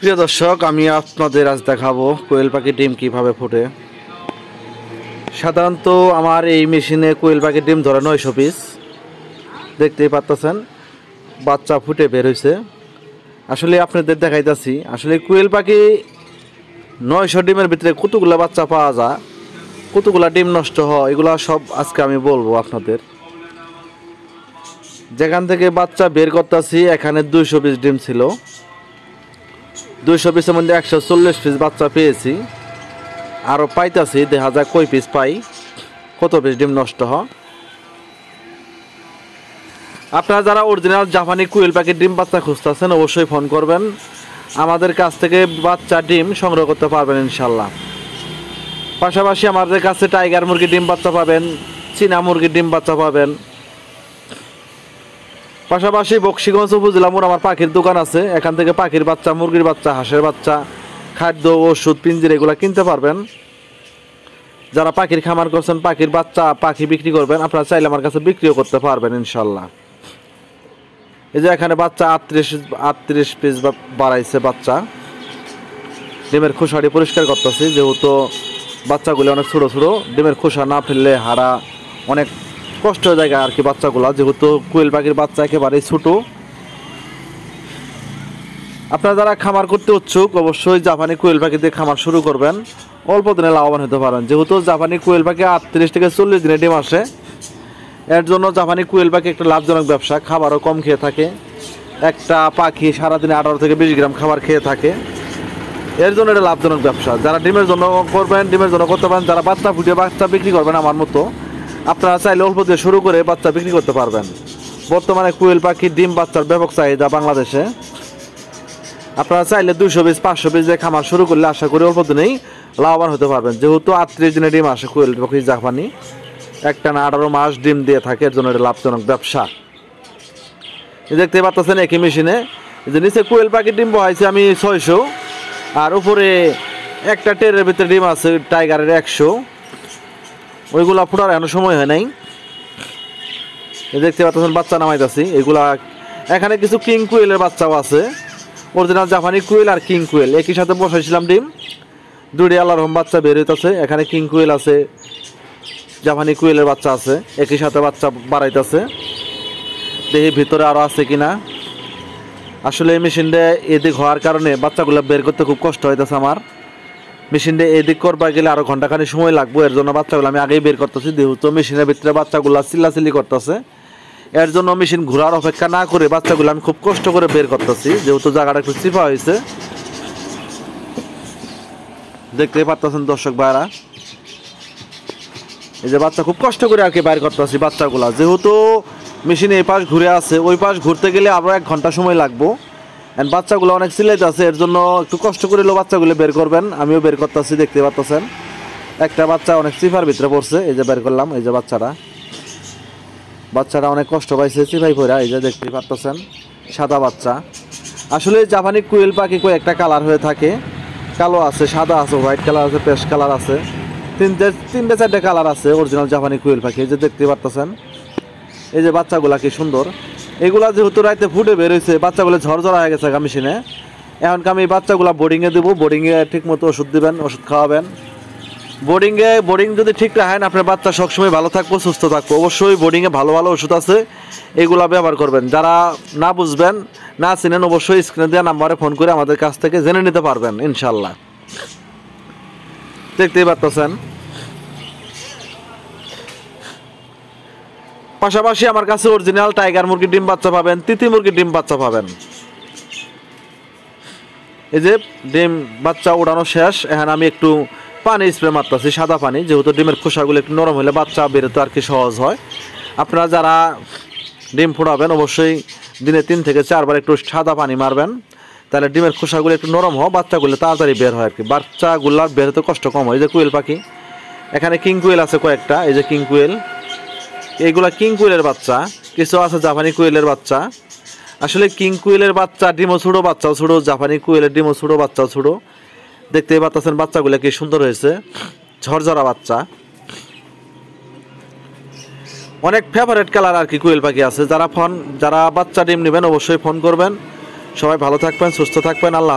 প্রিয় দর্শক, আমি আপনাদের আজ দেখাবো কোয়েল পাখির ডিম কিভাবে ফোটে। সাধারণত আমার এই মেশিনে কোয়েল পাখির ডিম ধরে 900 পিস। দেখতেই পাচ্ছেন বাচ্চা ফুটে বের হয়েছে। আসলে আপনাদের দেখাইতেছি আসলে কোয়েল পাখি 900 ডিমের ভিতরে কতগুলো বাচ্চা পাওয়া যায়, কতগুলা ডিম নষ্ট হয়, এগুলো সব আজকে আমি বলবো আপনাদের। যেখান থেকে বাচ্চা বের করতেছি এখানে 200 পিস ডিম ছিল। 200 পিসের মধ্যে 140 পিস বাচ্চা পেয়েছি, আরও পাইতাছি, দেখা যায় কই পিস পাই, কত পিস ডিম নষ্ট হয়। আপনারা যারা অরিজিনাল জাপানি কোয়েল পাখির ডিম বাচ্চা খুঁজতেছেন অবশ্যই ফোন করবেন, আমাদের কাছ থেকে বাচ্চা ডিম সংগ্রহ করতে পারবেন ইনশাল্লাহ। পাশাপাশি আমাদের কাছে টাইগার মুরগির ডিম বাচ্চা পাবেন, চীনা মুরগির ডিম বাচ্চা পাবেন। পাশাপাশি বক্সিগঞ্জ উপজেলা মোড় আমার পাখির দোকান আছে, এখান থেকে পাখির বাচ্চা, মুরগির বাচ্চা, হাঁসের বাচ্চা, খাদ্য, ওষুধ, পিঞ্জির এগুলো কিনতে পারবেন। যারা পাখির খামার করছেন, পাখির বাচ্চা, পাখি বিক্রি করবেন, আপনারা চাইলে আমার কাছে বিক্রিও করতে পারবেন ইনশাল্লাহ। এই যে এখানে বাচ্চা 38 পিস বাড়াইছে বাচ্চা। ডিমের খোসাটি পরিষ্কার করতেছি, যেহেতু বাচ্চাগুলো অনেক ছোটো ছোটো, ডিমের খোসা না ফেললে হারা অনেক কষ্ট হয়ে যায় আর কি বাচ্চাগুলা, যেহেতু কোয়েল পাখির বাচ্চা একেবারেই ছোটো। আপনারা যারা খামার করতে উৎসুক অবশ্যই জাপানি কোয়েল পাখি দিয়ে খামার শুরু করবেন, অল্প দিনে লাভবান হতে পারেন। যেহেতু জাপানি কোয়েল পাখি 38 থেকে 40 দিনে ডিম আসে, এর জন্য জাপানি কোয়েল পাখি একটা লাভজনক ব্যবসা। খাবারও কম খেয়ে থাকে, একটা পাখি সারাদিনে 18 থেকে 20 গ্রাম খাবার খেয়ে থাকে, এর জন্য এটা লাভজনক ব্যবসা। যারা ডিমের জন্য করবেন, ডিমের জন্য করতে পারেন। যারা বাচ্চা ফুটিয়ে বাচ্চা বিক্রি করবেন আমার মতো, আপনারা চাইলে অল্প দিয়ে শুরু করে বাচ্চা বিক্রি করতে পারবেন। বর্তমানে কোয়েল পাখির ডিম বাচ্চার ব্যাপক চাহিদা বাংলাদেশে। আপনারা চাইলে 200 পিস 500 পিস দিয়ে খামার শুরু করলে আশা করি অল্প দিনেই লাভবান হতে পারবেন। যেহেতু 38 দিনে ডিম আসে কোয়েল পাখি জাপানি, একটানা 18 মাস ডিম দিয়ে থাকে, এর জন্য এটা লাভজনক ব্যবসা। দেখতে পাচ্ছেন একই মেশিনে যে নিচে কোয়েল পাখির ডিম বহাইছে আমি 600, আর উপরে একটা টেরের ভিতরে ডিম আছে টাইগারের 100, ওইগুলা ফোটার এখনো সময় হয় নাই। দেখতে পাচ্ছেন বাচ্চা নামাইতেছি। এগুলা এখানে কিছু কিং কোয়েলের বাচ্চাও আছে, অরিজিনাল জাপানি কোয়েল আর কিং কোয়েল একই সাথে বসাইছিলাম ডিম, দুটি আল্লাহর রহম বাচ্চা বের হইতেছে। এখানে কিং কোয়েল আছে, জাপানি কোয়েলের বাচ্চা আছে, একই সাথে বাচ্চা বাড়াইতেছে। দেখি ভিতরে আরও আছে কিনা। আসলে এই মেশিনটা এদিক হওয়ার কারণে বাচ্চাগুলো বের করতে খুব কষ্ট হইতেছে আমার। মেশিনটা এদিক করবা গেলে আরও ঘন্টাখানি সময় লাগবে, এর জন্য বাচ্চাগুলো আমি আগেই বের করতেছি। যেহেতু মেশিনের ভিতরে বাচ্চাগুলো চিল্লাচিল্লি করতেছে, এর জন্য মেশিন ঘোরার অপেক্ষা না করে বাচ্চাগুলো আমি খুব কষ্ট করে বের করতেছি, যেহেতু জায়গাটা একটু চিপা হয়েছে। দেখতেই পারতেছেন দর্শক ভাইরা, এই যে বাচ্চা খুব কষ্ট করে আর কি বাইর করতেছি বাচ্চাগুলা। যেহেতু মেশিনে এই পাশ ঘুরে আছে, ওই পাশ ঘুরতে গেলে আরও 1 ঘন্টা সময় লাগবো। অ্যান্ড বাচ্চাগুলো অনেক সিলাইতে আছে, এর জন্য একটু কষ্ট করে বাচ্চাগুলো বের করবেন। আমিও বের করতেছি, দেখতে পাচ্ছেন একটা বাচ্চা অনেক চিপার ভিতরে পড়ছে, এই যে বের করলাম। এই যে বাচ্চাটা অনেক কষ্ট পাইছে চিপাই পড়া, এই যে দেখতে পাচ্ছেন সাদা বাচ্চা। আসলে জাপানি কোয়েল পাখি একটা কালার হয়ে থাকে, কালো আছে, সাদা আছে, হোয়াইট কালার আছে, পেস্ট কালার আছে, 3-4টে কালার আছে অরিজিনাল জাপানি কোয়েল পাখি। এই যে দেখতে পাচ্ছেন এই যে বাচ্চাগুলা কি সুন্দর। এগুলা যেহেতু রাইতে ফুটে বের হয়েছে, বাচ্চাগুলো ঝরঝরা হয়ে গেছে মেশিনে। এখন আমি এই বাচ্চাগুলা বোর্ডিংয়ে দেবো, বোর্ডিংয়ে ঠিক মতো ওষুধ দিবেন, ওষুধ খাওয়াবেন। বোর্ডিং যদি ঠিক রাখেন আপনার বাচ্চা সবসময় ভালো থাকবো, সুস্থ থাকবো। অবশ্যই বোর্ডিংয়ে ভালো ভালো ওষুধ আছে, এগুলা ব্যবহার করবেন। যারা না বুঝবেন, না চিনেন, অবশ্যই স্ক্রিনে দেওয়া নাম্বারে ফোন করে আমাদের কাছ থেকে জেনে নিতে পারবেন ইনশাল্লাহ। দেখতেই পাচ্ছেন। পাশাপাশি আমার কাছে অরিজিনাল টাইগার মুরগির ডিম বাচ্চা পাবেন, তিতি মুরগির ডিম বাচ্চা পাবেন। এই যে ডিম বাচ্চা উড়ানো শেষ, এখন আমি একটু পানি স্প্রে মারতেছি, সাদা পানি, যেহেতু ডিমের খোসাগুলো একটু নরম হলে বাচ্চা বেরোতে আর কি সহজ হয়। আপনারা যারা ডিম ফোড়াবেন অবশ্যই দিনে 3 থেকে 4 বার একটু সাদা পানি মারবেন, তাহলে ডিমের খোসাগুলো একটু নরম হয়, বাচ্চাগুলো তাড়াতাড়ি বের হয় আর কি, বাচ্চাগুলো বেরোতে কষ্ট কম হয়। এই যে কোয়েল পাখি, এখানে কিং কোয়েল আছে কয়েকটা, এই যে কিং কোয়েল, এইগুলা কিং কোয়েলের বাচ্চা, কিছু আছে জাপানি কোয়েলের বাচ্চা। আসলে কিং কোয়েলের বাচ্চা ডিমও ছোটো, বাচ্চাও ছোটো, জাপানি কোয়েলের ডিমও ছোটো, বাচ্চাও ছোটো। দেখতেই পাচ্ছেন বাচ্চাগুলো কি সুন্দর হয়েছে, ঝরঝরা বাচ্চা। অনেক ফেভারিট কালার আর কি কোয়েল পাখি আছে। যারা বাচ্চা ডিম নেবেন অবশ্যই ফোন করবেন। সবাই ভালো থাকবেন, সুস্থ থাকবেন। আল্লাহ হাফেজ।